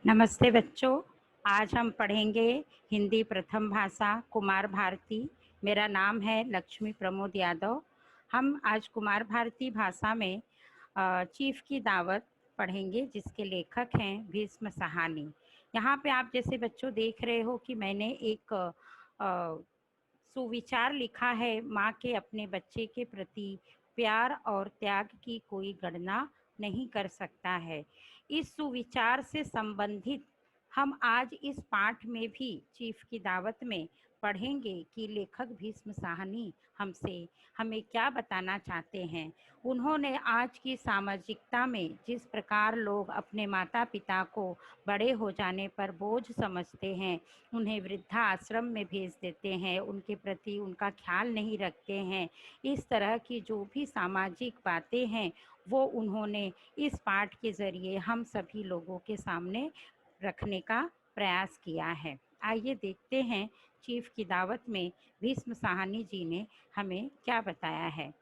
नमस्ते बच्चों। आज हम पढ़ेंगे हिंदी प्रथम भाषा कुमार भारती। मेरा नाम है लक्ष्मी प्रमोद यादव। हम आज कुमार भारती भाषा में चीफ की दावत पढ़ेंगे, जिसके लेखक हैं भीष्म साहनी। यहाँ पे आप जैसे बच्चों देख रहे हो कि मैंने एक सुविचार लिखा है। माँ के अपने बच्चे के प्रति प्यार और त्याग की कोई गणना नहीं कर सकता है। इस सुविचार से संबंधित हम आज इस पाठ में भी चीफ की दावत में पढ़ेंगे कि लेखक भीष्म साहनी हमें क्या बताना चाहते हैं। उन्होंने आज की सामाजिकता में जिस प्रकार लोग अपने माता पिता को बड़े हो जाने पर बोझ समझते हैं, उन्हें वृद्धा आश्रम में भेज देते हैं, उनके प्रति उनका ख्याल नहीं रखते हैं, इस तरह की जो भी सामाजिक बातें हैं वो उन्होंने इस पाठ के ज़रिए हम सभी लोगों के सामने रखने का प्रयास किया है। आइए देखते हैं चीफ की दावत में भीष्म साहनी जी ने हमें क्या बताया है।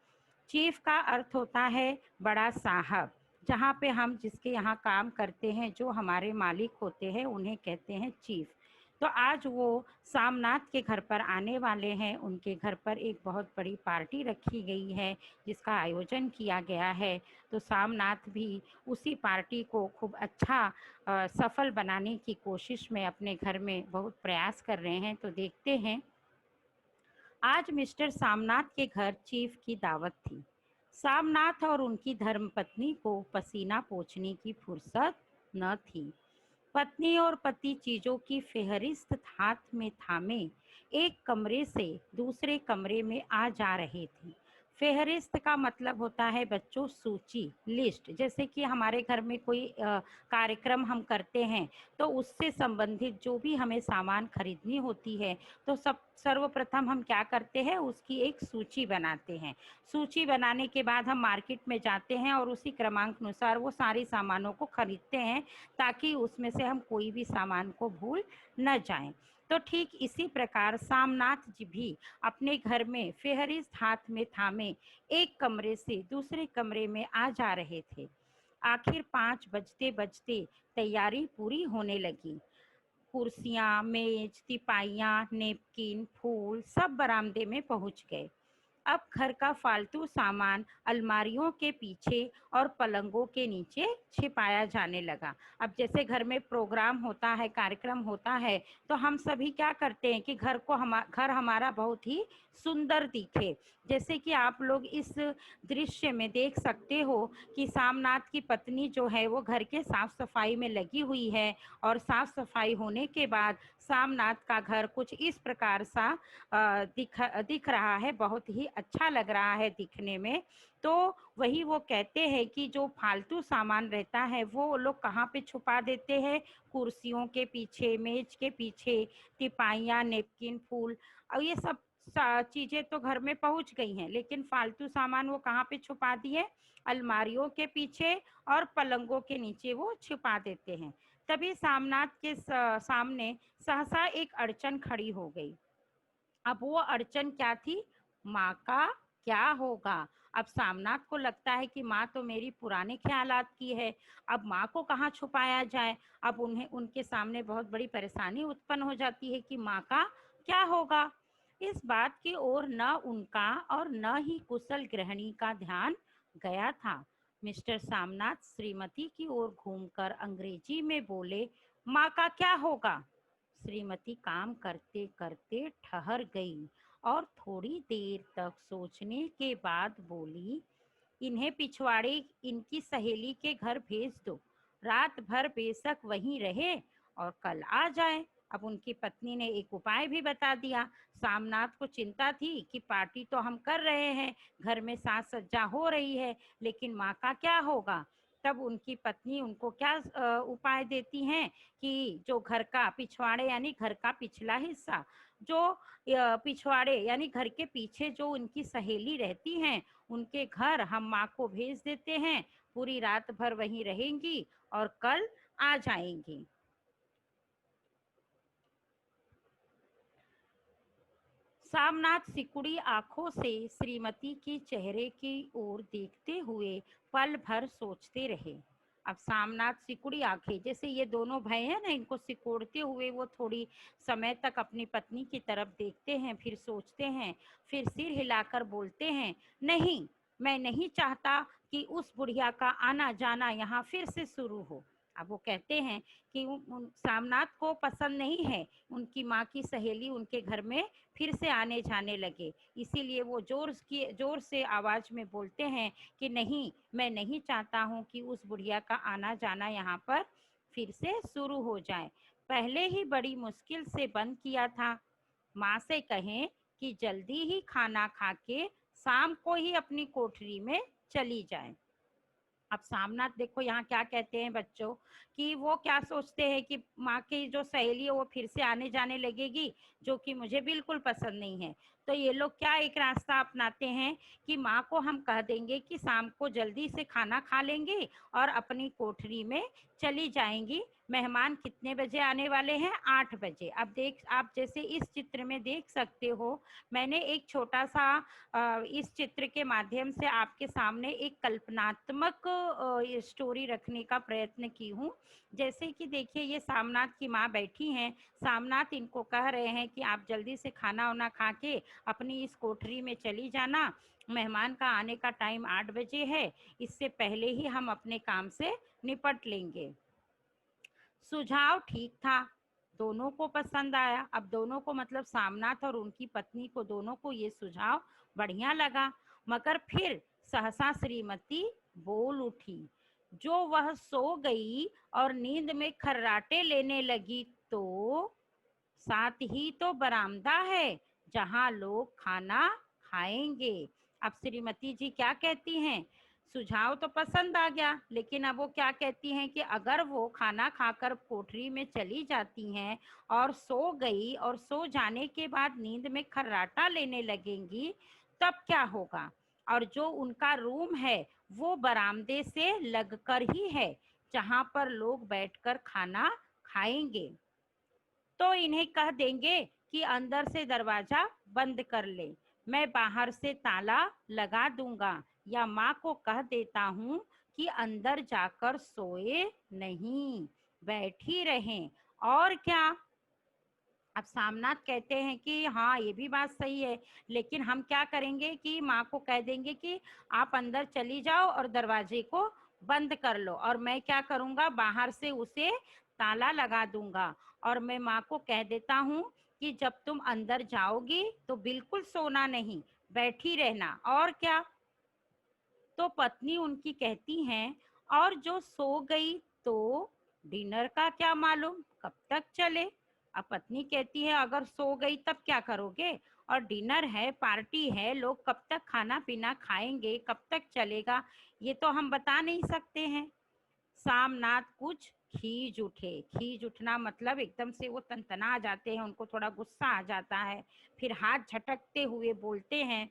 चीफ का अर्थ होता है बड़ा साहब। जहाँ पे हम जिसके यहाँ काम करते हैं, जो हमारे मालिक होते हैं, उन्हें कहते हैं चीफ। तो आज वो सामनाथ के घर पर आने वाले हैं। उनके घर पर एक बहुत बड़ी पार्टी रखी गई है, जिसका आयोजन किया गया है। तो सामनाथ भी उसी पार्टी को खूब अच्छा सफल बनाने की कोशिश में अपने घर में बहुत प्रयास कर रहे हैं। तो देखते हैं। आज मिस्टर सामनाथ के घर चीफ की दावत थी। सामनाथ और उनकी धर्मपत्नी को पसीना पोंछने की फुर्सत न थी। पत्नी और पति चीजों की फेहरिस्त हाथ में थामे एक कमरे से दूसरे कमरे में आ जा रहे थे। फेहरिस्त का मतलब होता है बच्चों सूची, लिस्ट। जैसे कि हमारे घर में कोई कार्यक्रम हम करते हैं, तो उससे संबंधित जो भी हमें सामान खरीदनी होती है, तो सर्वप्रथम हम क्या करते हैं, उसकी एक सूची बनाते हैं। सूची बनाने के बाद हम मार्केट में जाते हैं और उसी क्रमांक अनुसार वो सारी सामानों को खरीदते हैं, ताकि उसमें से हम कोई भी सामान को भूल न जाएं। तो ठीक इसी प्रकार सामनाथ जी भी अपने घर में फेहरिस्त हाथ में थामे एक कमरे से दूसरे कमरे में आ जा रहे थे। आखिर 5 बजते बजते तैयारी पूरी होने लगी। कुर्सियां, मेज, तिपाइयां, नेपकिन, फूल सब बरामदे में पहुंच गए। अब घर का फालतू सामान अलमारियों के पीछे और पलंगों के नीचे छिपाया जाने लगा। अब जैसे घर में प्रोग्राम होता है, कार्यक्रम होता है, तो हम सभी क्या करते हैं कि घर हमारा बहुत ही सुंदर दिखे। जैसे कि आप लोग इस दृश्य में देख सकते हो कि सामनाथ की पत्नी जो है वो घर के साफ सफाई में लगी हुई है, और साफ सफाई होने के बाद सामनाथ का घर कुछ इस प्रकार सा दिख रहा है। बहुत ही अच्छा लग रहा है दिखने में। तो वही वो कहते हैं कि जो फालतू सामान रहता है वो लोग कहाँ पे छुपा देते हैं, कुर्सियों के पीछे, मेज के पीछे, तिपाइयाँ, नेपकिन, फूल। और ये सब चीजें तो घर में पहुंच गई हैं, लेकिन फालतू सामान वो कहाँ पे छुपा दिए, अलमारियों के पीछे और पलंगों के नीचे वो छुपा देते हैं। तभी सामनाथ के सामने सहसा एक अड़चन खड़ी हो गई। अब वो अड़चन क्या थी? माँ का क्या होगा? अब सामनाथ को लगता है कि माँ तो मेरी पुराने ख्यालात की है, अब माँ को कहाँ छुपाया जाए। अब उन्हें उनके सामने बहुत बड़ी परेशानी उत्पन्न हो जाती है कि माँ का क्या होगा। इस बात की ओर न उनका और न ही कुशल गृहिणी का ध्यान गया था। मिस्टर सामनाथ श्रीमती की ओर घूमकर अंग्रेजी में बोले, माँ का क्या होगा? श्रीमती काम करते करते ठहर गई और थोड़ी देर तक सोचने के बाद बोली, इन्हें पिछवाड़े इनकी सहेली के घर भेज दो, रात भर बेशक वहीं रहे और कल आ जाए। अब उनकी पत्नी ने एक उपाय भी बता दिया। सामनाथ को चिंता थी कि पार्टी तो हम कर रहे हैं, घर में साज सज्जा हो रही है, लेकिन माँ का क्या होगा। तब उनकी पत्नी उनको क्या उपाय देती हैं कि जो घर का पिछवाड़े यानी घर का पिछला हिस्सा, जो पिछवाड़े यानी घर के पीछे जो उनकी सहेली रहती हैं, उनके घर हम माँ को भेज देते हैं, पूरी रात भर वहीं रहेंगी और कल आ जाएंगी। सामनाथ सिकुड़ी आंखों से श्रीमती के चेहरे की ओर देखते हुए पल भर सोचते रहे। अब सामनाथ सिकुड़ी आंखें, जैसे ये दोनों भाई हैं ना, इनको सिकोड़ते हुए वो थोड़ी समय तक अपनी पत्नी की तरफ देखते हैं, फिर सोचते हैं, फिर सिर हिलाकर बोलते हैं, नहीं, मैं नहीं चाहता कि उस बुढ़िया का आना जाना यहाँ फिर से शुरू हो। अब वो कहते हैं कि सामनाथ को पसंद नहीं है उनकी माँ की सहेली उनके घर में फिर से आने जाने लगे, इसीलिए वो जोर से आवाज में बोलते हैं कि नहीं, मैं नहीं चाहता हूँ कि उस बुढ़िया का आना जाना यहाँ पर फिर से शुरू हो जाए। पहले ही बड़ी मुश्किल से बंद किया था। माँ से कहें कि जल्दी ही खाना खा के शाम को ही अपनी कोठरी में चली जाए। अब सामनाथ देखो यहाँ क्या कहते हैं बच्चों, कि वो क्या सोचते हैं कि माँ की जो सहेली है वो फिर से आने जाने लगेगी, जो कि मुझे बिल्कुल पसंद नहीं है। तो ये लोग क्या एक रास्ता अपनाते हैं कि माँ को हम कह देंगे कि शाम को जल्दी से खाना खा लेंगे और अपनी कोठरी में चली जाएंगी। मेहमान कितने बजे आने वाले हैं? 8 बजे। अब आप जैसे इस चित्र में देख सकते हो, मैंने एक छोटा सा इस चित्र के माध्यम से आपके सामने एक कल्पनात्मक स्टोरी रखने का प्रयत्न की हूँ। जैसे कि देखिए, ये सामनाथ की माँ बैठी हैं, सामनाथ इनको कह रहे हैं कि आप जल्दी से खाना वाना खा के अपनी इस कोठरी में चली जाना, मेहमान का आने का टाइम 8 बजे है, इससे पहले ही हम अपने काम से निपट लेंगे। सुझाव ठीक था, दोनों को पसंद आया। अब दोनों को मतलब सामनाथ और उनकी पत्नी को, दोनों को ये सुझाव बढ़िया लगा। मगर फिर सहसा श्रीमती बोल उठी, जो वह सो गई और नींद में खर्राटे लेने लगी, तो साथ ही तो बरामदा है जहां लोग खाना खाएंगे। अब श्रीमती जी क्या कहती हैं, सुझाव तो पसंद आ गया, लेकिन अब वो क्या कहती हैं कि अगर वो खाना खाकर कोठरी में चली जाती हैं और सो गई, और सो जाने के बाद नींद में खर्राटा लेने लगेंगी, तब क्या होगा? और जो उनका रूम है वो बरामदे से लगकर ही है, जहां पर लोग बैठकर खाना खाएंगे। तो इन्हें कह देंगे कि अंदर से दरवाजा बंद कर ले, मैं बाहर से ताला लगा दूंगा, या माँ को कह देता हूँ कि अंदर जाकर सोए नहीं, बैठी रहें, और क्या। अब सामनाथ कहते हैं कि हाँ, ये भी बात सही है, लेकिन हम क्या करेंगे कि माँ को कह देंगे कि आप अंदर चली जाओ और दरवाजे को बंद कर लो, और मैं क्या करूँगा, बाहर से उसे ताला लगा दूंगा। और मैं माँ को कह देता हूँ कि जब तुम अंदर जाओगी तो बिल्कुल सोना नहीं, बैठी रहना, और क्या। तो पत्नी उनकी कहती हैं, और जो सो गई तो डिनर का क्या मालूम कब तक चले। अब पत्नी कहती है, अगर सो गई तब क्या करोगे, और डिनर है, पार्टी है, लोग कब तक खाना पीना खाएंगे, कब तक चलेगा, ये तो हम बता नहीं सकते हैं। सामनाथ कुछ खींच उठे, खींच उठना मतलब एकदम से वो तनतना जाते हैं, उनको थोड़ा गुस्सा आ जाता है, फिर हाथ झटकते हुए बोलते हैं,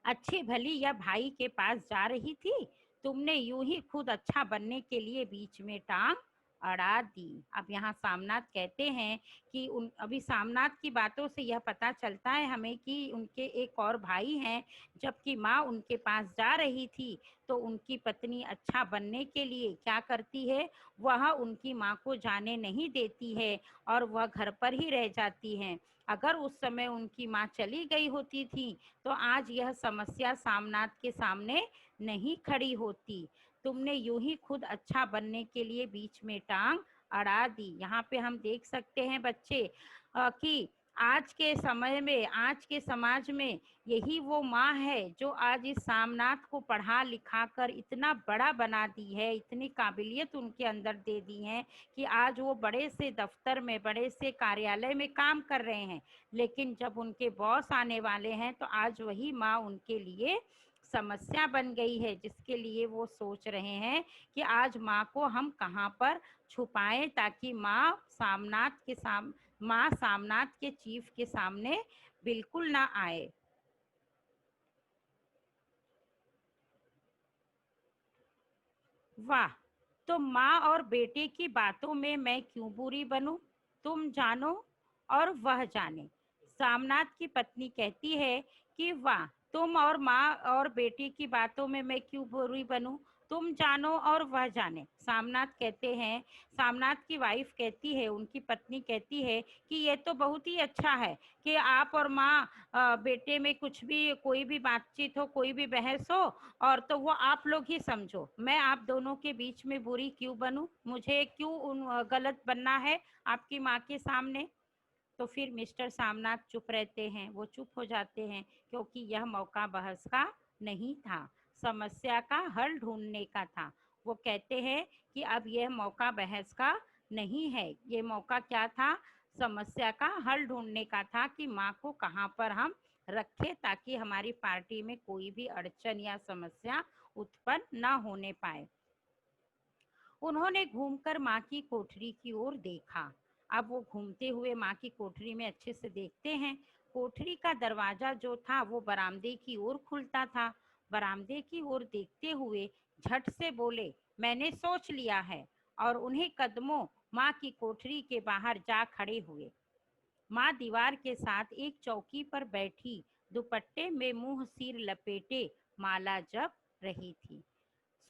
अच्छी भली यह भाई के पास जा रही थी, तुमने यूं ही खुद अच्छा बनने के लिए बीच में टांग अड़ा दी। अब यहाँ सामनाथ कहते हैं कि उन अभी सामनाथ की बातों से यह पता चलता है हमें कि उनके एक और भाई हैं। जबकि माँ उनके पास जा रही थी तो उनकी पत्नी अच्छा बनने के लिए क्या करती है, वह उनकी माँ को जाने नहीं देती है और वह घर पर ही रह जाती है। अगर उस समय उनकी माँ चली गई होती थी तो आज यह समस्या सामनाथ के सामने नहीं खड़ी होती। तुमने यूं ही खुद अच्छा बनने के लिए बीच में टांग अड़ा दी। यहाँ पे हम देख सकते हैं बच्चे कि आज के समय में, आज के समाज में यही वो माँ है जो आज इस सामनाथ को पढ़ा लिखा कर इतना बड़ा बना दी है, इतनी काबिलियत उनके अंदर दे दी है कि आज वो बड़े से दफ्तर में, बड़े से कार्यालय में काम कर रहे हैं। लेकिन जब उनके बॉस आने वाले हैं तो आज वही माँ उनके लिए समस्या बन गई है, जिसके लिए वो सोच रहे हैं कि आज माँ को हम कहाँ पर छुपाएं ताकि माँ सामनाथ के चीफ के सामने बिल्कुल ना आए। वाह, तो माँ और बेटे की बातों में मैं क्यों बुरी बनूं, तुम जानो और वह जाने। सामनाथ की पत्नी कहती है कि वाह, तुम और माँ और बेटी की बातों में मैं क्यों बुरी बनूं? तुम जानो और वह जाने। सामनाथ कहते हैं, सामनाथ की वाइफ कहती है, उनकी पत्नी कहती है कि ये तो बहुत ही अच्छा है कि आप और माँ बेटे में कुछ भी, कोई भी बातचीत हो, कोई भी बहस हो, और तो वो आप लोग ही समझो। मैं आप दोनों के बीच में बुरी क्यों बनूं? मुझे क्यों गलत बनना है आपकी माँ के सामने? तो फिर मिस्टर सामनाथ चुप रहते हैं, वो चुप हो जाते हैं, क्योंकि यह मौका बहस का नहीं था, समस्या का हल ढूंढने का था। वो कहते हैं कि अब यह मौका बहस का नहीं है, ये मौका क्या था? समस्या का हल ढूंढने का था कि माँ को कहाँ पर हम रखें ताकि हमारी पार्टी में कोई भी अड़चन या समस्या उत्पन्न न होने पाए। उन्होंने घूमकर माँ की कोठरी की ओर देखा। अब वो घूमते हुए माँ की कोठरी में अच्छे से देखते हैं। कोठरी का दरवाजा जो था वो बरामदे की ओर खुलता था। बरामदे की ओर देखते हुए झट से बोले, मैंने सोच लिया है, और उन्हें कदमों माँ की कोठरी के बाहर जा खड़े हुए। माँ दीवार के साथ एक चौकी पर बैठी दुपट्टे में मुंह सिर लपेटे माला जप रही थी।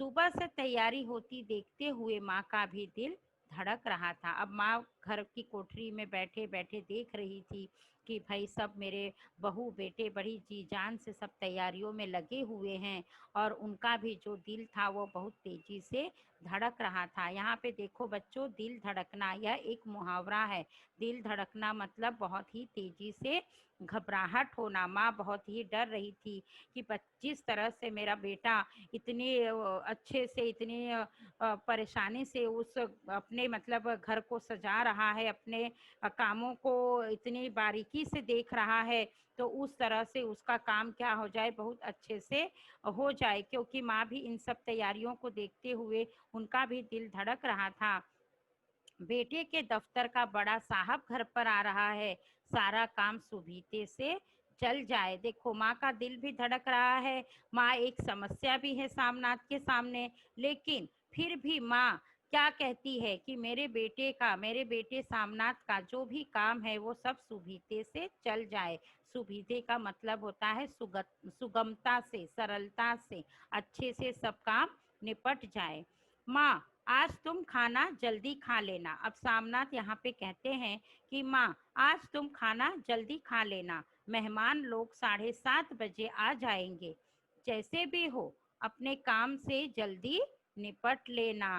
सुबह से तैयारी होती देखते हुए माँ का भी दिल धड़क रहा था। अब माँ घर की कोठरी में बैठे बैठे देख रही थी कि भाई सब मेरे बहू बेटे बड़ी जी जान से सब तैयारियों में लगे हुए हैं, और उनका भी जो दिल था वो बहुत तेजी से धड़क रहा था। यहाँ पे देखो बच्चों, दिल धड़कना यह एक मुहावरा है। दिल धड़कना मतलब बहुत ही तेजी से घबराहट होना। माँ बहुत ही डर रही थी कि जिस तरह से मेरा बेटा इतने अच्छे से, इतनी परेशानी से उस अपने मतलब घर को सजा रहा है, अपने कामों को इतनी बारीकी से देख रहा है, तो उस तरह से उसका काम क्या हो जाए, बहुत अच्छे से हो जाए। क्योंकि माँ भी इन सब तैयारियों को देखते हुए उनका भी दिल धड़क रहा था। बेटे के दफ्तर का बड़ा साहब घर पर आ रहा है, सारा काम सुबीते से चल जाए। देखो माँ का दिल भी धड़क रहा है। माँ एक समस्या भी है सामनाथ के सामने, लेकिन फिर भी माँ क्या कहती है कि मेरे बेटे का, मेरे बेटे सामनाथ का जो भी काम है वो सब सुबीते से चल जाए। सुबीते का मतलब होता है सुगमता से, सरलता से, अच्छे से सब काम निपट जाए। माँ आज तुम खाना जल्दी खा लेना। अब सामनाथ यहाँ पे कहते हैं कि माँ आज तुम खाना जल्दी खा लेना, मेहमान लोग 7:30 बजे आ जाएंगे। जैसे भी हो अपने काम से जल्दी निपट लेना।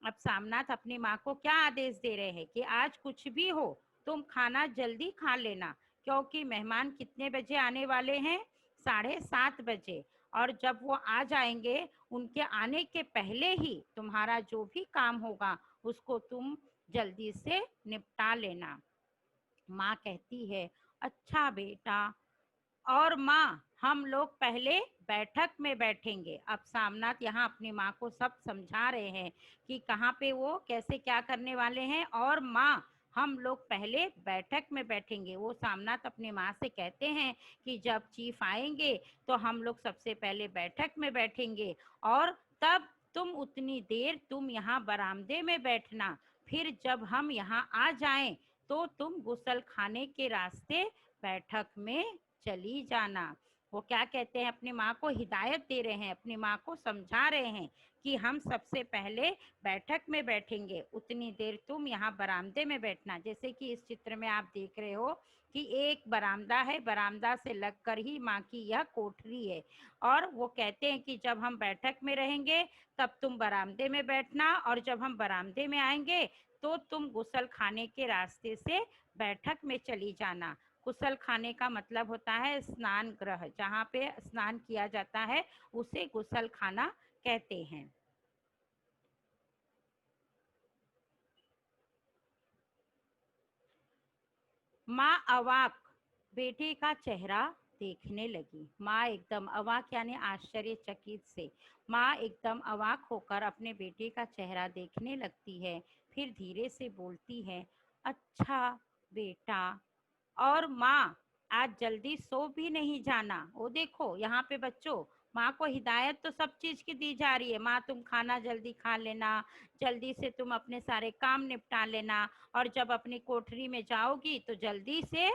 अब सामनाथ अपनी माँ को क्या आदेश दे रहे हैं कि आज कुछ भी हो तुम खाना जल्दी खा लेना, क्योंकि मेहमान कितने बजे आने वाले हैं? 7:30 बजे। और जब वो आ जाएंगे, उनके आने के पहले ही तुम्हारा जो भी काम होगा उसको तुम जल्दी से निपटा लेना। माँ कहती है, अच्छा बेटा। और माँ हम लोग पहले बैठक में बैठेंगे। अब सामनाथ यहाँ अपनी माँ को सब समझा रहे हैं कि कहाँ पे वो कैसे क्या करने वाले हैं। और माँ हम लोग पहले बैठक में बैठेंगे। वो सामनाथ अपनी माँ से कहते हैं कि जब चीफ आएंगे तो हम लोग सबसे पहले बैठक में बैठेंगे, और तब तुम उतनी देर तुम यहाँ बरामदे में बैठना। फिर जब हम यहाँ आ जाएं तो तुम गुसल खाने के रास्ते बैठक में चली जाना। वो क्या कहते हैं, अपनी माँ को हिदायत दे रहे हैं, अपनी माँ को समझा रहे हैं कि हम सबसे पहले बैठक में बैठेंगे, उतनी देर तुम यहाँ बरामदे में बैठना। जैसे कि इस चित्र में आप देख रहे हो कि एक बरामदा है, बरामदा से लगकर ही माँ की यह कोठरी है। और वो कहते हैं कि जब हम बैठक में रहेंगे तब तुम बरामदे में बैठना, और जब हम बरामदे में आएंगे तो तुम गुसल खाने के रास्ते से बैठक में चली जाना। गुसल खाने का मतलब होता है स्नान गृह, जहाँ पे स्नान किया जाता है उसे गुसल खाना कहते हैं। माँ अवाक बेटे का चेहरा देखने लगी। माँ एकदम अवाक यानी आश्चर्यचकित से, माँ एकदम अवाक होकर अपने बेटे का चेहरा देखने लगती है। फिर धीरे से बोलती है, अच्छा बेटा। और माँ आज जल्दी सो भी नहीं जाना। वो देखो यहाँ पे बच्चों, माँ को हिदायत तो सब चीज की दी जा रही है। माँ तुम खाना जल्दी खा लेना, जल्दी से तुम अपने सारे काम निपटा लेना, और जब अपनी कोठरी में जाओगी तो जल्दी से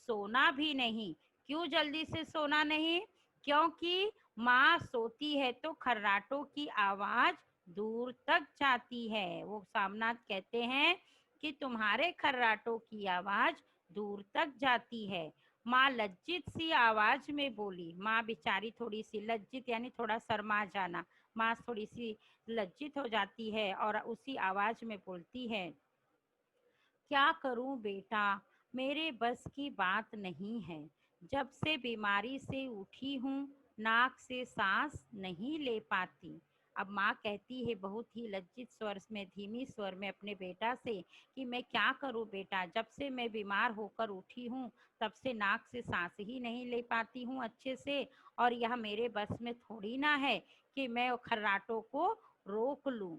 सोना भी नहीं। क्यों जल्दी से सोना नहीं? क्योंकि माँ सोती है तो खर्राटों की आवाज दूर तक जाती है। वो सामनाथ कहते हैं कि तुम्हारे खर्राटों की आवाज दूर तक जाती है। माँ लज्जित सी आवाज में बोली। माँ बेचारी थोड़ी सी लज्जित यानी थोड़ा शर्मा जाना, माँ थोड़ी सी लज्जित हो जाती है और उसी आवाज में बोलती है, क्या करूं बेटा, मेरे बस की बात नहीं है। जब से बीमारी से उठी हूँ, नाक से सांस नहीं ले पाती। अब माँ कहती है बहुत ही लज्जित स्वर में, धीमी स्वर में अपने बेटा से कि मैं क्या करूं बेटा, जब से मैं बीमार होकर उठी हूँ तब से नाक से सांस ही नहीं ले पाती हूँ अच्छे से, और यह मेरे बस में थोड़ी ना है कि मैं खर्राटों को रोक लूं।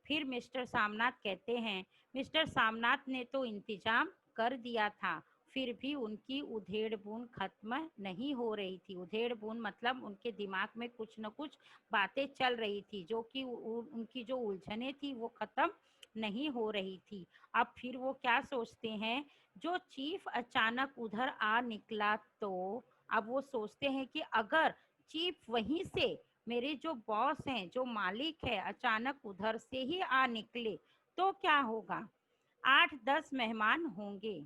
फिर मिस्टर सामनाथ कहते हैं, मिस्टर सामनाथ ने तो इंतजाम कर दिया था, फिर भी उनकी उधेड़ बुन खत्म नहीं हो रही थी। उधेड़ बुन मतलब उनके दिमाग में कुछ न कुछ बातें चल रही थी, जो कि उनकी जो उलझने थी वो खत्म नहीं हो रही थी। अब फिर वो क्या सोचते हैं, जो चीफ अचानक उधर आ निकला तो अब वो सोचते हैं कि अगर चीफ वहीं से, मेरे जो बॉस हैं, जो मालिक है, अचानक उधर से ही आ निकले तो क्या होगा। 8-10 मेहमान होंगे।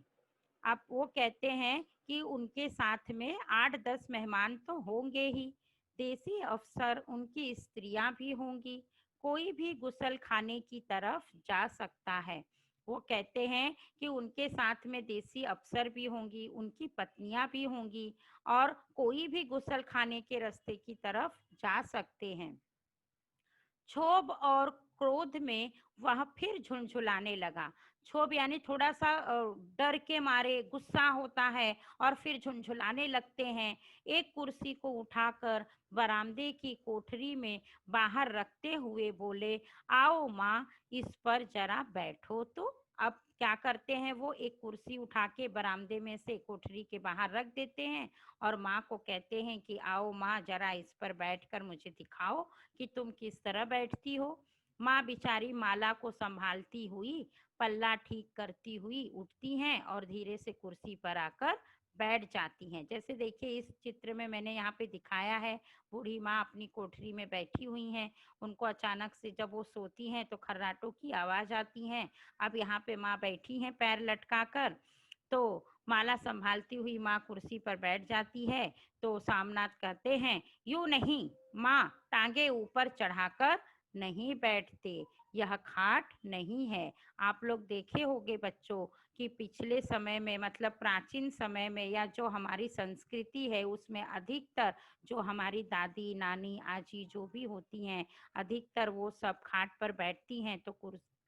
अब वो कहते हैं कि उनके साथ में 8-10 मेहमान तो होंगे ही, देसी अफसर, उनकी स्त्रियां भी होंगी, कोई भी गुसल खाने की तरफ जा सकता है। वो कहते हैं कि उनके साथ में देसी अफसर भी होंगी, उनकी पत्नियां भी होंगी, और कोई भी गुसल खाने के रास्ते की तरफ जा सकते हैं। क्षोभ और क्रोध में वह फिर झुंझुलाने लगा। क्षोभ यानी थोड़ा सा डर के मारे गुस्सा होता है और फिर झुंझुलाने लगते हैं। एक कुर्सी को उठाकर बरामदे की कोठरी में बाहर रखते हुए बोले, आओ माँ, इस पर जरा बैठो तो। अब क्या करते हैं, वो एक कुर्सी उठा के बरामदे में से कोठरी के बाहर रख देते हैं और माँ को कहते हैं कि आओ माँ, जरा इस पर बैठकर मुझे दिखाओ कि तुम किस तरह बैठती हो। माँ बेचारी माला को संभालती हुई, पल्ला ठीक करती हुई उठती हैं और धीरे से कुर्सी पर आकर बैठ जाती हैं। जैसे देखिए इस चित्र में मैंने यहाँ पे दिखाया है, बूढ़ी माँ अपनी कोठरी में बैठी हुई हैं। उनको अचानक से जब वो सोती हैं तो खर्राटों की आवाज आती है। अब यहाँ पे माँ बैठी हैं पैर लटका कर, तो माला संभालती हुई माँ कुर्सी पर बैठ जाती है। तो सामनाथ कहते हैं, यूं नहीं माँ, टांगे ऊपर चढ़ाकर नहीं बैठते, यह खाट नहीं है। आप लोग देखे होंगे बच्चों कि पिछले समय में मतलब प्राचीन समय में या जो हमारी संस्कृति है उसमें अधिकतर जो हमारी दादी नानी आजी जो भी होती हैं, अधिकतर वो सब खाट पर बैठती हैं तो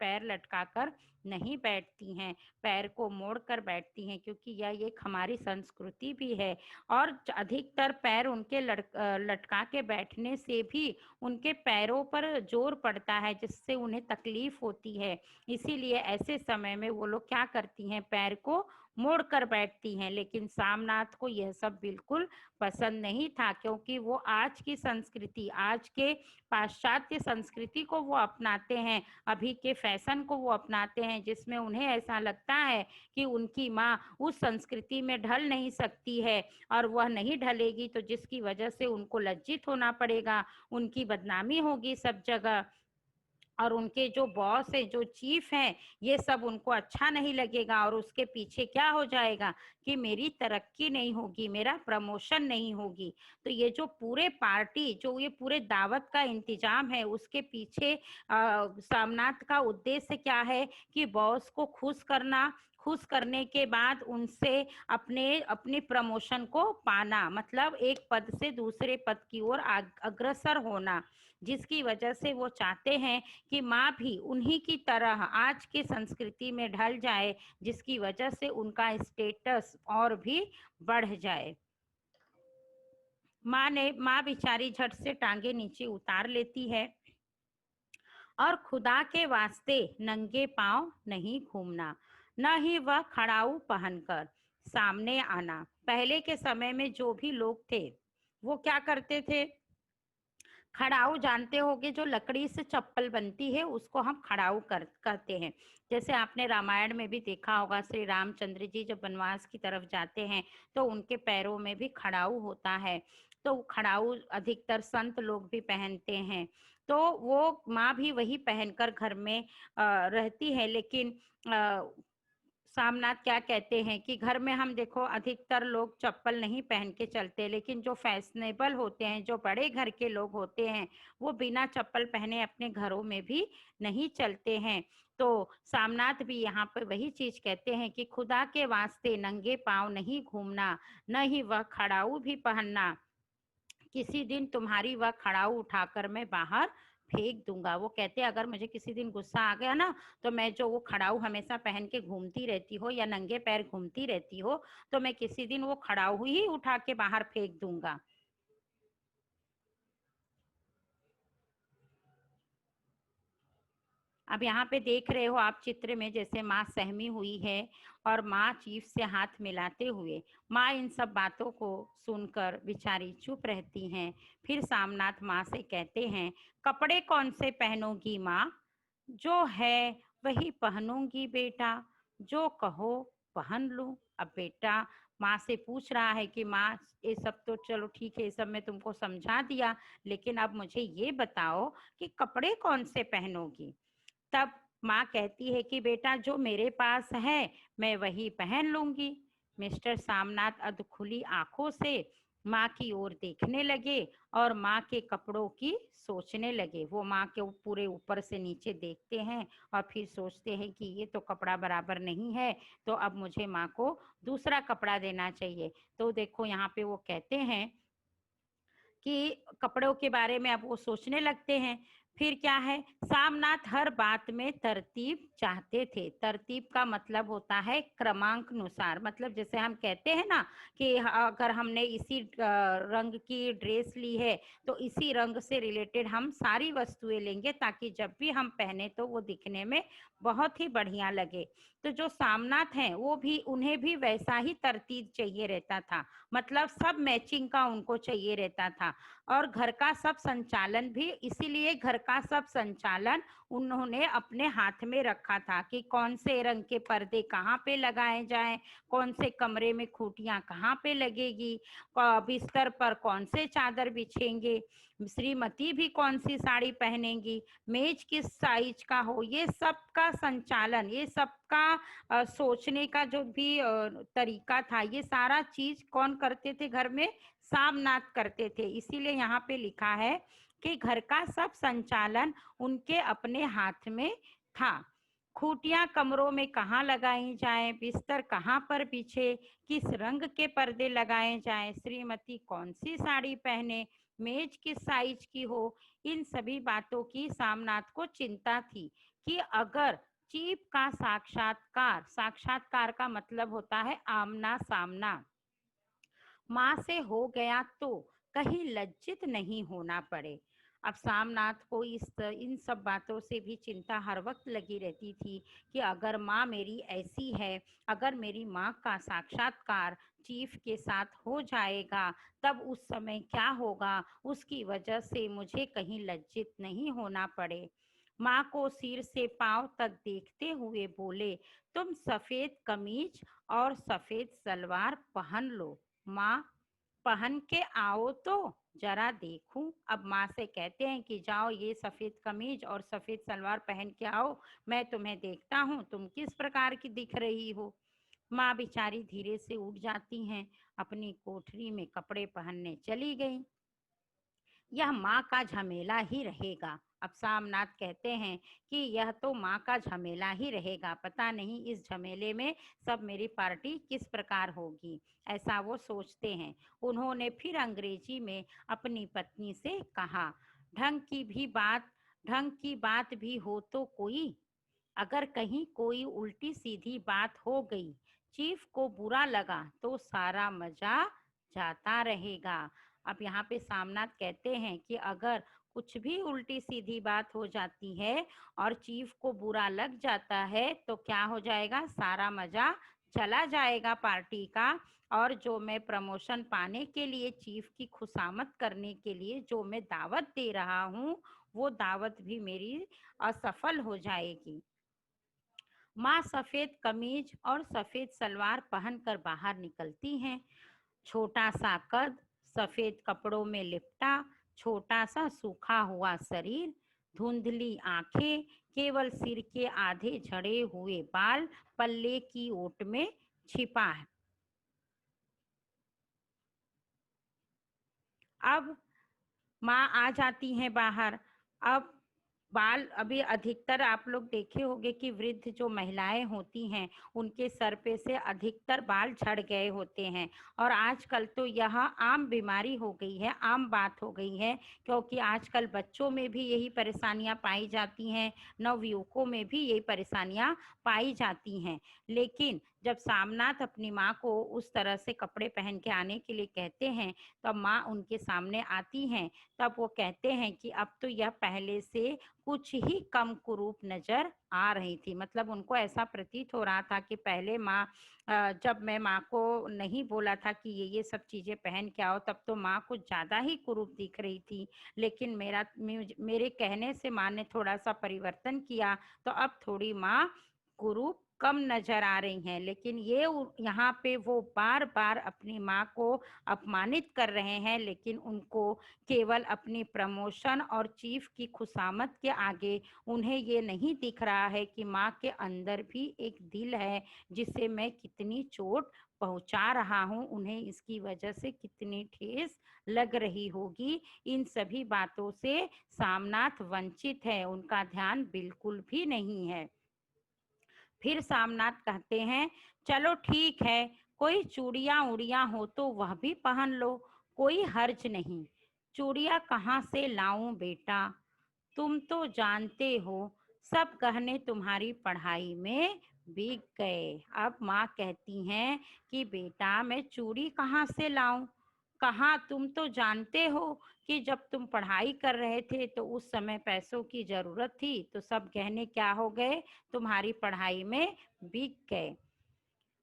पैर लटकाकर नहीं बैठती हैं, पैर को मोड़ कर बैठती हैं, क्योंकि यह एक हमारी संस्कृति भी है। और अधिकतर पैर उनके लटका के बैठने से भी उनके पैरों पर जोर पड़ता है, जिससे उन्हें तकलीफ होती है। इसीलिए ऐसे समय में वो लोग क्या करती हैं, पैर को मोड़ कर बैठती हैं। लेकिन सामनाथ को यह सब बिल्कुल पसंद नहीं था, क्योंकि वो आज की संस्कृति, आज के पाश्चात्य संस्कृति को वो अपनाते हैं, अभी के फैशन को वो अपनाते हैं, जिसमें उन्हें ऐसा लगता है कि उनकी माँ उस संस्कृति में ढल नहीं सकती है, और वह नहीं ढलेगी तो जिसकी वजह से उनको लज्जित होना पड़ेगा, उनकी बदनामी होगी सब जगह, और उनके जो बॉस है, जो चीफ हैं, ये सब उनको अच्छा नहीं लगेगा, और उसके पीछे क्या हो जाएगा कि मेरी तरक्की नहीं होगी, मेरा प्रमोशन नहीं होगी। तो ये जो पूरे पार्टी, जो ये पूरे दावत का इंतजाम है, उसके पीछे सामनाथ का उद्देश्य क्या है कि बॉस को खुश करना, खुश करने के बाद उनसे अपने अपने प्रमोशन को पाना, मतलब एक पद से दूसरे पद की ओर अग्रसर होना, जिसकी वजह से वो चाहते हैं कि माँ भी उन्हीं की तरह आज की संस्कृति में ढल जाए, जिसकी वजह से उनका स्टेटस और भी बढ़ जाए। माँ बेचारी झट से टांगे नीचे उतार लेती है, और खुदा के वास्ते नंगे पांव नहीं घूमना, न ही वह खड़ाऊ पहनकर सामने आना। पहले के समय में जो भी लोग थे वो क्या करते थे, खड़ाऊ जानते होगे, जो लकड़ी से चप्पल बनती है उसको हम खड़ाऊ कहते हैं। जैसे आपने रामायण में भी देखा होगा, श्री रामचंद्र जी जब वनवास की तरफ जाते हैं तो उनके पैरों में भी खड़ाऊ होता है। तो खड़ाऊ अधिकतर संत लोग भी पहनते हैं। तो वो माँ भी वही पहनकर घर में रहती है। लेकिन सामनाथ क्या कहते हैं कि घर में हम देखो अधिकतर लोग चप्पल नहीं पहन के चलते, लेकिन जो फैशनेबल होते हैं, जो बड़े घर के लोग होते हैं, वो बिना चप्पल पहने अपने घरों में भी नहीं चलते हैं। तो सामनाथ भी यहाँ पर वही चीज कहते हैं कि खुदा के वास्ते नंगे पांव नहीं घूमना, न ही वह खड़ाऊ भी पहनना। किसी दिन तुम्हारी वह खड़ाऊ उठाकर मैं बाहर फेंक दूंगा। वो कहते हैं अगर मुझे किसी दिन गुस्सा आ गया ना, तो मैं जो वो खड़ाऊ हमेशा पहन के घूमती रहती हो या नंगे पैर घूमती रहती हो, तो मैं किसी दिन वो खड़ाऊ ही उठा के बाहर फेंक दूंगा। अब यहाँ पे देख रहे हो आप चित्र में, जैसे माँ सहमी हुई है और माँ चीफ से हाथ मिलाते हुए, माँ इन सब बातों को सुनकर बेचारी चुप रहती हैं। फिर सामनाथ माँ से कहते हैं, कपड़े कौन से पहनोगी माँ? जो है वही पहनूंगी बेटा, जो कहो पहन लूं। अब बेटा माँ से पूछ रहा है कि माँ ये सब तो चलो ठीक है, ये सब मैं तुमको समझा दिया, लेकिन अब मुझे ये बताओ कि कपड़े कौन से पहनोगी? तब माँ कहती है कि बेटा जो मेरे पास है मैं वही पहन लूंगी। मिस्टर सामनाथ अधखुली आंखों से माँ की ओर देखने लगे और माँ के कपड़ों की सोचने लगे। वो माँ के पूरे ऊपर से नीचे देखते हैं और फिर सोचते हैं कि ये तो कपड़ा बराबर नहीं है, तो अब मुझे माँ को दूसरा कपड़ा देना चाहिए। तो देखो यहाँ पे वो कहते हैं कि कपड़ों के बारे में अब वो सोचने लगते हैं। फिर क्या है, सामनाथ हर बात में तरतीब चाहते थे। तरतीब का मतलब होता है क्रमांकनुसार। मतलब जैसे हम कहते हैं ना कि अगर हमने इसी रंग की ड्रेस ली है, तो इसी रंग से रिलेटेड हम सारी वस्तुएं लेंगे, ताकि जब भी हम पहने तो वो दिखने में बहुत ही बढ़िया लगे। तो जो सामनाथ हैं वो भी, उन्हें भी वैसा ही तरतीब चाहिए रहता था। मतलब सब मैचिंग का उनको चाहिए रहता था। और घर का सब संचालन भी, इसीलिए घर का सब संचालन उन्होंने अपने हाथ में रखा था कि कौन से रंग के पर्दे कहाँ पे लगाए जाएं, कौन से कमरे में खूंटियां कहाँ पे लगेगी, बिस्तर पर कौन से चादर बिछेंगे, श्रीमती भी कौन सी साड़ी पहनेंगी, मेज किस साइज का हो, ये सब का संचालन, ये सब का सोचने का जो भी तरीका था, ये सारा चीज कौन करते थे घर में? सामनाथ करते थे। इसीलिए यहाँ पे लिखा है कि घर का सब संचालन उनके अपने हाथ में था। खूंटियां कमरों में कहाँ लगाई जाएं, बिस्तर कहाँ पर बिछे, किस रंग के पर्दे लगाए जाएं, श्रीमती कौन सी साड़ी पहने, मेज किस साइज की हो, इन सभी बातों की सामनाथ को चिंता थी कि अगर चीफ का साक्षात्कार, साक्षात्कार का मतलब होता है आमना सामना, माँ से हो गया तो कहीं लज्जित नहीं होना पड़े। अब सामनाथ को इन सब बातों से भी चिंता हर वक्त लगी रहती थी कि अगर माँ मेरी ऐसी है, अगर मेरी माँ का साक्षात्कार चीफ के साथ हो जाएगा, तब उस समय क्या होगा, उसकी वजह से मुझे कहीं लज्जित नहीं होना पड़े। माँ को सिर से पांव तक देखते हुए बोले, तुम सफेद कमीज और सफेद सलवार पहन लो माँ, पहन के आओ तो जरा देखूं। अब माँ से कहते हैं कि जाओ ये सफेद कमीज और सफेद सलवार पहन के आओ, मैं तुम्हें देखता हूँ तुम किस प्रकार की दिख रही हो। माँ बेचारी धीरे से उठ जाती हैं, अपनी कोठरी में कपड़े पहनने चली गई। यह माँ का झमेला ही रहेगा। अब सामनाथ कहते हैं कि यह तो माँ का झमेला ही रहेगा, पता नहीं इस झमेले में सब मेरी पार्टी किस प्रकार होगी, ऐसा वो सोचते हैं। उन्होंने फिर अंग्रेजी में अपनी पत्नी से कहा, ढंग की भी बात, ढंग की बात भी हो तो कोई, अगर कहीं कोई उल्टी सीधी बात हो गई, चीफ को बुरा लगा तो सारा मजा जाता रहेगा। अब यहाँ पे सामनाथ कहते हैं कि अगर कुछ भी उल्टी सीधी बात हो जाती है और चीफ को बुरा लग जाता है, तो क्या हो जाएगा, सारा मजा चला जाएगा पार्टी का। और जो मैं प्रमोशन पाने के लिए, चीफ की खुशामद करने के लिए जो मैं दावत दे रहा हूँ, वो दावत भी मेरी असफल हो जाएगी। माँ सफेद कमीज और सफेद सलवार पहनकर बाहर निकलती हैं। छोटा सा कद, सफेद कपड़ों में लिपटा छोटा सा सूखा हुआ शरीर, धुंधली आंखें, केवल सिर के आधे झड़े हुए बाल पल्ले की ओट में छिपा है। अब माँ आ जाती हैं बाहर। अब बाल अभी अधिकतर आप लोग देखे होंगे कि वृद्ध जो महिलाएं होती हैं उनके सर पे से अधिकतर बाल झड़ गए होते हैं। और आजकल तो यह आम बीमारी हो गई है, आम बात हो गई है, क्योंकि आजकल बच्चों में भी यही परेशानियां पाई जाती हैं, नवयुवकों में भी यही परेशानियां पाई जाती हैं। लेकिन जब सामनाथ अपनी माँ को उस तरह से कपड़े पहन के आने के लिए कहते हैं, तब माँ उनके सामने आती हैं। तब वो कहते हैं कि अब तो यह पहले से कुछ ही कम कुरूप नजर आ रही थी। मतलब उनको ऐसा प्रतीत हो रहा था कि पहले माँ जब मैं माँ को नहीं बोला था कि ये सब चीजें पहन के आओ, तब तो माँ कुछ ज्यादा ही कुरूप दिख रही थी। लेकिन मेरे कहने से माँ ने थोड़ा सा परिवर्तन किया, तो अब थोड़ी माँ कुरूप कम नजर आ रही हैं। लेकिन ये यहाँ पे वो बार बार अपनी माँ को अपमानित कर रहे हैं, लेकिन उनको केवल अपनी प्रमोशन और चीफ की खुशामद के आगे उन्हें ये नहीं दिख रहा है कि माँ के अंदर भी एक दिल है, जिसे मैं कितनी चोट पहुंचा रहा हूं, उन्हें इसकी वजह से कितनी ठेस लग रही होगी। इन सभी बातों से सामनाथ वंचित है, उनका ध्यान बिल्कुल भी नहीं है। फिर सामनाथ कहते हैं, चलो ठीक है, कोई चूड़ियां उड़ियां हो तो वह भी पहन लो, कोई हर्ज नहीं। चूड़ियां कहाँ से लाऊं बेटा, तुम तो जानते हो सब गहने तुम्हारी पढ़ाई में बिक गए। अब माँ कहती हैं कि बेटा मैं चूड़ी कहाँ से लाऊं, कहाँ, तुम तो जानते हो कि जब तुम पढ़ाई कर रहे थे तो उस समय पैसों की जरूरत थी, तो सब गहने क्या हो गए, तुम्हारी पढ़ाई में बिक गए।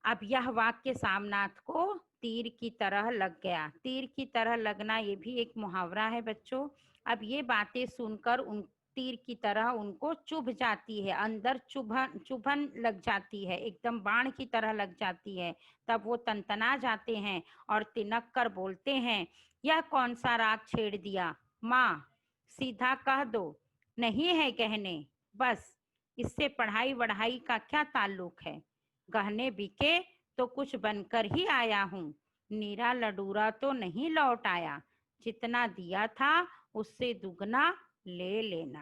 अब यह वाक्य सामनाथ को तीर की तरह लग गया। तीर की तरह लगना ये भी एक मुहावरा है बच्चों। अब ये बातें सुनकर उन तीर की तरह उनको चुभ जाती है, अंदर चुभन चुभन लग जाती है, एकदम बाण की तरह लग जाती है। तब वो तनतना जाते हैं और तिनक कर बोलते हैं, यह कौन सा राग छेड़ दिया माँ, सीधा कह दो नहीं है गहने, बस इससे पढ़ाई वढ़ाई का क्या ताल्लुक है। गहने बिके तो कुछ बनकर ही आया हूँ, नीरा लडूरा तो नहीं लौट आया, जितना दिया था उससे दुगना ले लेना।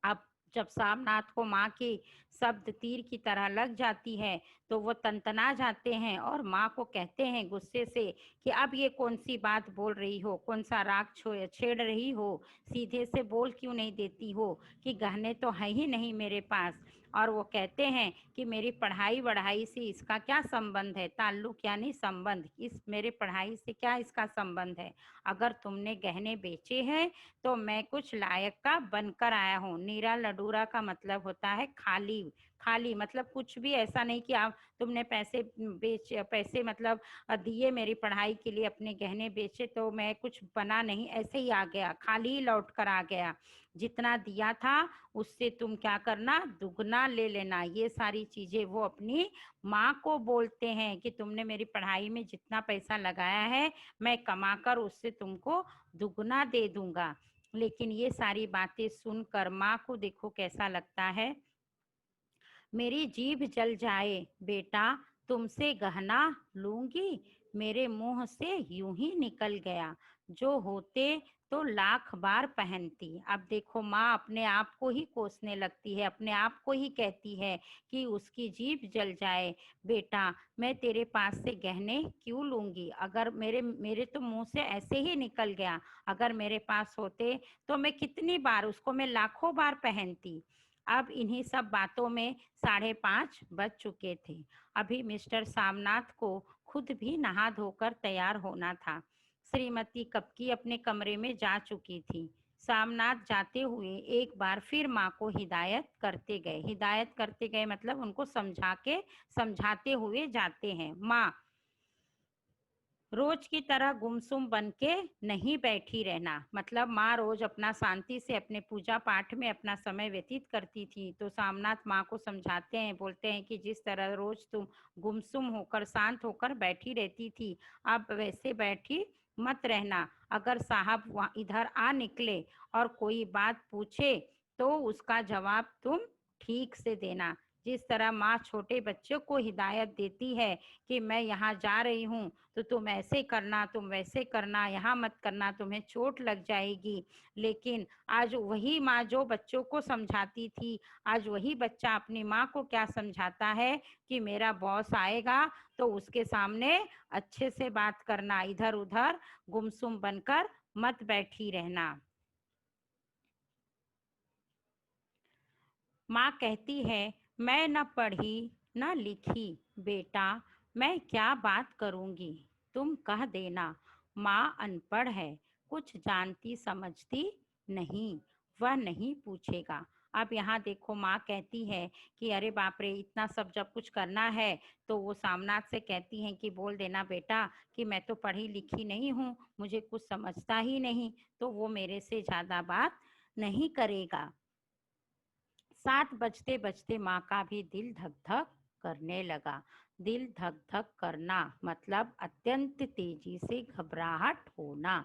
अब जब सामनाथ को माँ की शब्द तीर की तरह लग जाती है, तो वो तनतना जाते हैं और माँ को कहते हैं गुस्से से कि अब ये कौन सी बात बोल रही हो, कौन सा राग छेड़ रही हो, सीधे से बोल क्यों नहीं देती हो कि गहने तो है ही नहीं मेरे पास। और वो कहते हैं कि मेरी पढ़ाई वढ़ाई से इसका क्या संबंध है, ताल्लुक यानी संबंध, इस मेरे पढ़ाई से क्या इसका संबंध है। अगर तुमने गहने बेचे हैं तो मैं कुछ लायक का बनकर आया हूँ। नीरा लडूरा का मतलब होता है खाली, खाली मतलब कुछ भी ऐसा नहीं कि आप तुमने पैसे मतलब दिए मेरी पढ़ाई के लिए, अपने गहने बेचे तो मैं कुछ बना नहीं, ऐसे ही आ गया, खाली ही लौट कर आ गया। जितना दिया था उससे तुम क्या करना, दुगना ले लेना। ये सारी चीजें वो अपनी माँ को बोलते हैं कि तुमने मेरी पढ़ाई में जितना पैसा लगाया है मैं कमाकर उससे तुमको दुगना दे दूंगा। लेकिन ये सारी बातें सुनकर माँ को देखो कैसा लगता है, मेरी जीभ जल जाए बेटा, तुमसे गहना लूंगी, मेरे मुंह से यूं ही निकल गया, जो होते तो लाख बार पहनती। अब देखो माँ अपने आप को ही कोसने लगती है, अपने आप को ही कहती है कि उसकी जीभ जल जाए बेटा, मैं तेरे पास से गहने क्यों लूंगी, अगर मेरे मेरे तो मुंह से ऐसे ही निकल गया, अगर मेरे पास होते तो मैं कितनी बार उसको, मैं लाखों बार पहनती। अब इन्हीं सब बातों में 5:30 बज चुके थे। अभी मिस्टर सामनाथ को खुद भी नहा धोकर तैयार होना था। श्रीमती कपकी अपने कमरे में जा चुकी थी। सामनाथ जाते हुए एक बार फिर माँ को हिदायत करते गए मतलब उनको समझाते हुए जाते हैं, माँ रोज की तरह गुमसुम बन के नहीं बैठी रहना। मतलब माँ रोज अपना शांति से अपने पूजा पाठ में अपना समय व्यतीत करती थी, तो सामनाथ माँ को समझाते हैं, बोलते हैं कि जिस तरह रोज तुम गुमसुम होकर शांत होकर बैठी रहती थी, अब वैसे बैठी मत रहना। अगर साहब वहाँ इधर आ निकले और कोई बात पूछे तो उसका जवाब तुम ठीक से देना। जिस तरह माँ छोटे बच्चों को हिदायत देती है कि मैं यहाँ जा रही हूँ तो तुम ऐसे करना, तुम वैसे करना, यहाँ मत करना, तुम्हें चोट लग जाएगी। लेकिन आज वही माँ जो बच्चों को समझाती थी, आज वही बच्चा अपनी माँ को क्या समझाता है कि मेरा बॉस आएगा तो उसके सामने अच्छे से बात करना, इधर उधर गुमसुम बनकर मत बैठी रहना। माँ कहती है, मैं न पढ़ी न लिखी बेटा, मैं क्या बात करूँगी, तुम कह देना। माँ अनपढ़ है, कुछ जानती समझती नहीं, वह नहीं पूछेगा। अब यहाँ देखो, माँ कहती है कि अरे बाप रे, इतना सब जब कुछ करना है तो वो सामनाथ से कहती हैं कि बोल देना बेटा कि मैं तो पढ़ी लिखी नहीं हूँ, मुझे कुछ समझता ही नहीं, तो वो मेरे से ज़्यादा बात नहीं करेगा। 7 बजते बजते माँ का भी दिल धक धक करने लगा। दिल धक धक करना मतलब अत्यंत तेजी से घबराहट होना।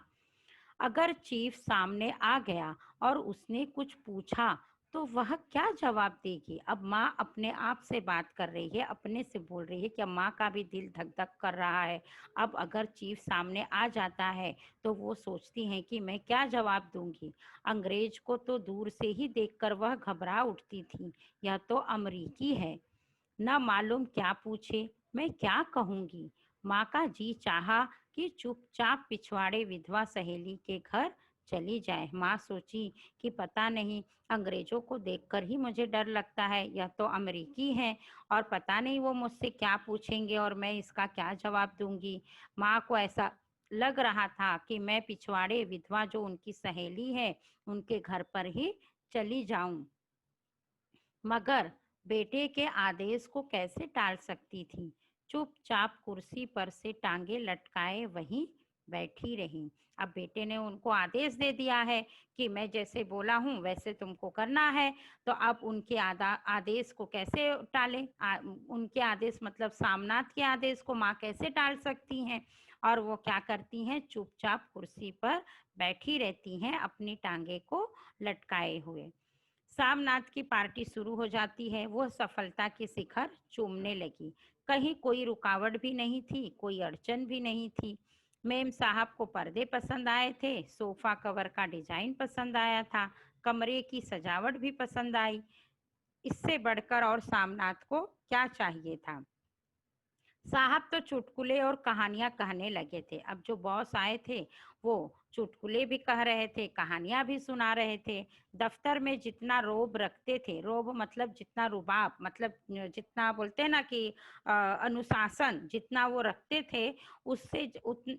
अगर चीफ सामने आ गया और उसने कुछ पूछा तो वह क्या जवाब देगी। अब माँ अपने आप से बात कर रही है, अपने से बोल रही है कि अब माँ का भी दिल धक धक कर रहा है। अब अगर चीफ सामने आ जाता है तो वो सोचती हैं कि मैं क्या जवाब दूंगी। अंग्रेज को तो दूर से ही देखकर वह घबरा उठती थी, यह तो अमरीकी है, न मालूम क्या पूछे, मैं क्या कहूँगी। माँ का जी चाहा कि चुपचाप पिछवाड़े विधवा सहेली के घर चली जाए। माँ सोची कि पता नहीं, अंग्रेजों को देखकर ही मुझे डर लगता है, यह तो अमेरिकी हैं और पता नहीं वो मुझसे क्या पूछेंगे और मैं इसका क्या जवाब दूंगी। माँ को ऐसा लग रहा था कि मैं पिछवाड़े विधवा जो उनकी सहेली है उनके घर पर ही चली जाऊं, मगर बेटे के आदेश को कैसे टाल सकती थी। चुपचाप कुर्सी पर से टांगे लटकाए वहीं बैठी रही। अब बेटे ने उनको आदेश दे दिया है कि मैं जैसे बोला हूँ वैसे तुमको करना है, तो अब उनके आदेश को कैसे टाले। उनके आदेश मतलब सामनाथ के आदेश को माँ कैसे टाल सकती हैं। और वो क्या करती हैं, चुपचाप कुर्सी पर बैठी रहती हैं अपनी टांगे को लटकाए हुए। सामनाथ की पार्टी शुरू हो जाती है। वो सफलता के शिखर चूमने लगी। कहीं कोई रुकावट भी नहीं थी, कोई अड़चन भी नहीं थी। मेम साहब को पर्दे पसंद आए थे, सोफा कवर का डिजाइन पसंद आया था, कमरे की सजावट भी पसंद आई। इससे बढ़कर और सामनाथ को क्या चाहिए था। साहब तो चुटकुले और कहानियां कहने लगे थे। अब जो बॉस आए थे वो चुटकुले भी कह रहे थे, कहानियां भी सुना रहे थे। दफ्तर में जितना रोब रखते थे, रोब मतलब जितना रुबाब, मतलब जितना बोलते हैं ना कि अनुशासन जितना वो रखते थे, उससे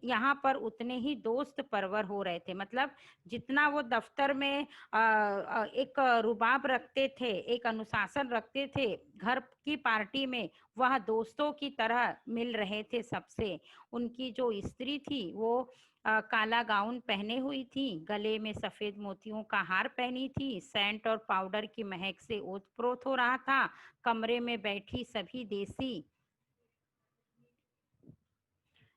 यहाँ पर उतने ही दोस्त परवर हो रहे थे। मतलब जितना वो दफ्तर में एक रुबाब रखते थे, एक अनुशासन रखते थे, घर की पार्टी में वह दोस्तों की तरह मिल रहे थे सबसे। उनकी जो स्त्री थी वो काला गाउन पहने हुई थी, गले में सफेद मोतियों का हार पहनी थी, सेंट और पाउडर की महक से ओतप्रोत हो रहा था। कमरे में बैठी सभी देसी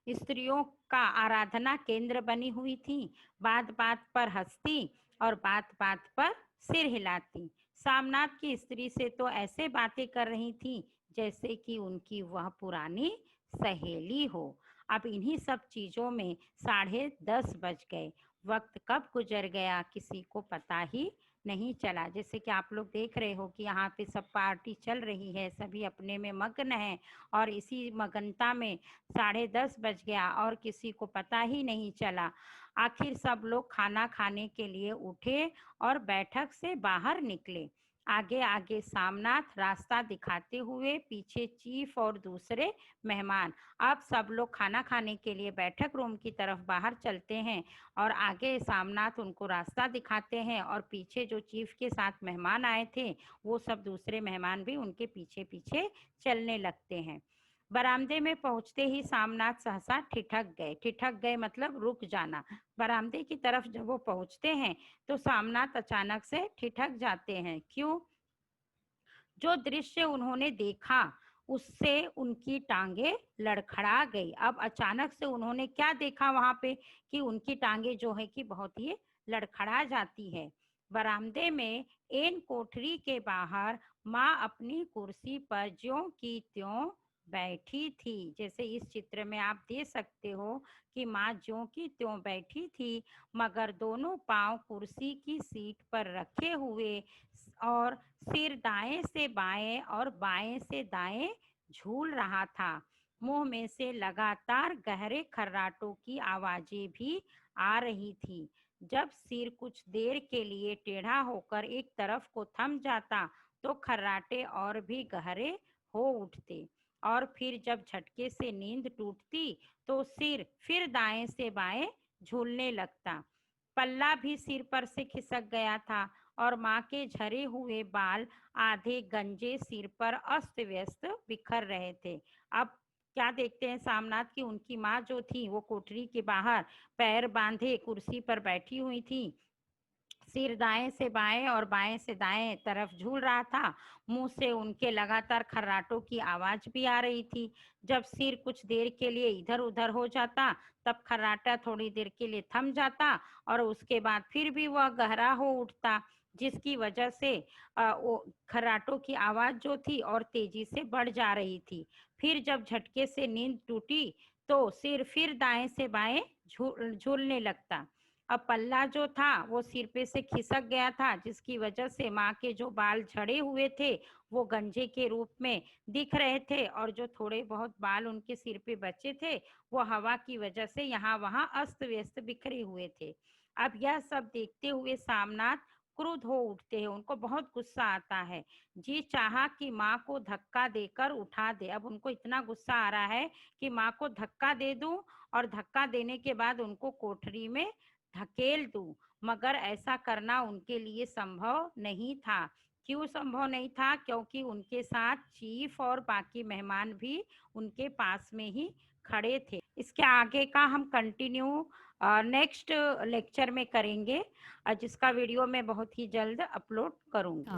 स्त्रियों का आराधना केंद्र बनी हुई थी। बात बात पर हंसती और बात बात पर सिर हिलाती। सामनाथ की स्त्री से तो ऐसे बातें कर रही थी जैसे कि उनकी वह पुरानी सहेली हो। अब इन्हीं सब चीजों में 10:30 बज गए। वक्त कब गुजर गया किसी को पता ही नहीं चला। जैसे कि आप लोग देख रहे हो कि यहाँ पे सब पार्टी चल रही है, सभी अपने में मग्न हैं और इसी मगनता में 10:30 बज गया और किसी को पता ही नहीं चला। आखिर सब लोग खाना खाने के लिए उठे और बैठक से बाहर निकले। आगे आगे सामनाथ रास्ता दिखाते हुए, पीछे चीफ और दूसरे मेहमान। अब सब लोग खाना खाने के लिए बैठक रूम की तरफ बाहर चलते हैं और आगे सामनाथ उनको रास्ता दिखाते हैं और पीछे जो चीफ के साथ मेहमान आए थे वो सब दूसरे मेहमान भी उनके पीछे पीछे चलने लगते हैं। बरामदे में पहुंचते ही सामनाथ सहसा ठिठक गए। ठिठक गए मतलब रुक जाना। बरामदे की तरफ जब वो पहुंचते हैं तो सामनाथ अचानक से ठिठक जाते हैं। क्यों? जो दृश्य उन्होंने देखा उससे उनकी टांगे लड़खड़ा गई। अब अचानक से उन्होंने क्या देखा वहां पे कि उनकी टांगे जो है कि बहुत ही लड़खड़ा जाती है। बरामदे में एन कोठरी के बाहर माँ अपनी कुर्सी पर ज्यों की त्यों बैठी थी। जैसे इस चित्र में आप देख सकते हो कि माँ ज्यों की त्यों बैठी थी, मगर दोनों पांव कुर्सी की सीट पर रखे हुए और सिर दाएं से बाएं और बाएं से दाएं झूल रहा था। मुंह में से लगातार गहरे खर्राटों की आवाजें भी आ रही थी। जब सिर कुछ देर के लिए टेढ़ा होकर एक तरफ को थम जाता तो खर्राटे और भी गहरे हो उठते, और फिर जब झटके से नींद टूटती तो सिर फिर दाएं से बाएं झूलने लगता। पल्ला भी सिर पर से खिसक गया था और माँ के झरे हुए बाल आधे गंजे सिर पर अस्त व्यस्त बिखर रहे थे। अब क्या देखते हैं सामनाथ की उनकी माँ जो थी वो कोठरी के बाहर पैर बांधे कुर्सी पर बैठी हुई थी, सिर दाएं से बाएं और बाएं से दाएं तरफ झूल रहा था। मुंह से उनके लगातार खर्राटों की आवाज भी आ रही थी। जब सिर कुछ देर के लिए इधर उधर हो जाता तब खर्राटा थोड़ी देर के लिए थम जाता और उसके बाद फिर भी वह गहरा हो उठता, जिसकी वजह से वो खर्राटों की आवाज जो थी और तेजी से बढ़ जा रही थी। फिर जब झटके से नींद टूटी तो सिर फिर दाएं से बाएं झूलने लगता। अब पल्ला जो था वो सिर पे से खिसक गया था, जिसकी वजह से माँ के जो बाल झड़े हुए थे वो गंजे के रूप में दिख रहे थे, और जो थोड़े बहुत बाल उनके सिर पे बचे थे वो हवा की वजह से यहाँ वहाँ अस्त व्यस्त बिखरे हुए थे। अब यह सब देखते हुए सामनाथ क्रुद्ध हो उठते हैं, उनको बहुत गुस्सा आता है। जी चाहा कि माँ को धक्का देकर उठा दे। अब उनको इतना गुस्सा आ रहा है कि माँ को धक्का दे दूं और धक्का देने के बाद उनको कोठरी में धकेल दूं, मगर ऐसा करना उनके लिए संभव नहीं था। क्यों संभव नहीं था? क्योंकि उनके साथ चीफ और बाकी मेहमान भी उनके पास में ही खड़े थे। इसके आगे का हम कंटिन्यू नेक्स्ट लेक्चर में करेंगे, जिसका वीडियो मैं बहुत ही जल्द अपलोड करूंगी।